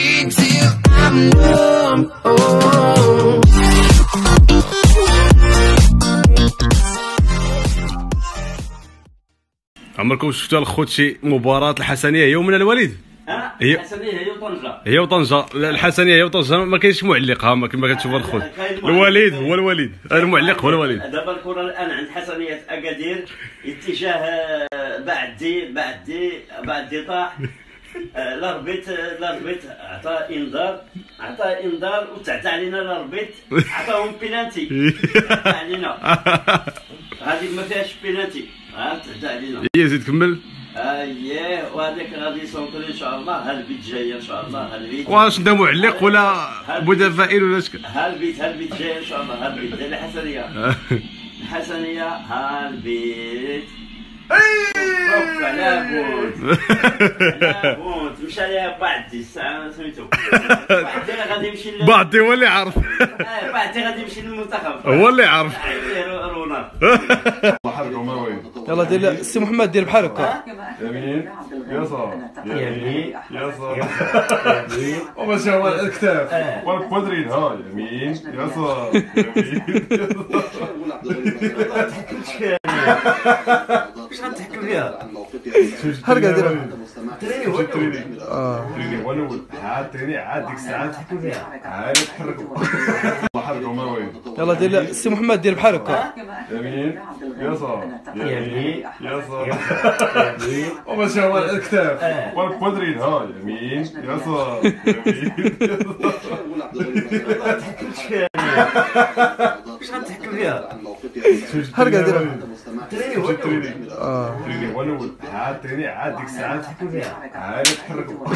me till I'm numb. Oh. عمركم شفتوا الخوت شي مباراة الحسنية هي ومن الوليد؟ هي الحسنية هي وطنجة. هي وطنجة، الحسنية هي وطنجة ما كاينش معلق ها كما كتشوفوا الخوت. الوليد هو الوليد، المعلق هو الوليد. دابا الكرة الآن عند حسنية أكادير، اتجاه بعد دي طاح. الاربيت عطى انذار وتعطى علينا الاربيت، عطاهم بينالتي علينا. هذيك ما فيهاش بينالتي، تعطى علينا. هي زيد كمل. اييه، وهذاك غادي يسونطري ان شاء الله. هالبيت جايه ان شاء الله. هالبيت واش انت معلق ولا متفائل ولا شكون؟ هالبيت جايه ان شاء الله. هالبيت ديال الحسنيه هالبيت على بوت مشى ليها بعدي الساعه سميتو بعدي غادي يمشي بعدي هو اللي عارف. بعدي غادي يمشي للمنتخب هو اللي عارف. رونالد يلا دير السي محمد دير بحال هكا. يمين يسار يمين يسار يمين وماشي هو الكتاف والكوادرين. ها يمين يسار واش غتحكم فيها؟ هرقا دير تريني هو تريني هو الاول. عاد تريني عاد ديك الساعه تحكم فيها. عاد تحركوا حركوا ما وين. يلا دير السي محمد دير بحال هكا. يمين يسار يمين يسار يمين وماشي هو الكتاف والكوادرين. ها يمين يسار واش غتحكم فيها؟ هرقا دير تريني هو تريني هو الاول. عاد تريني عاد ديك الساعه تحكم فيها. عاد تحركوا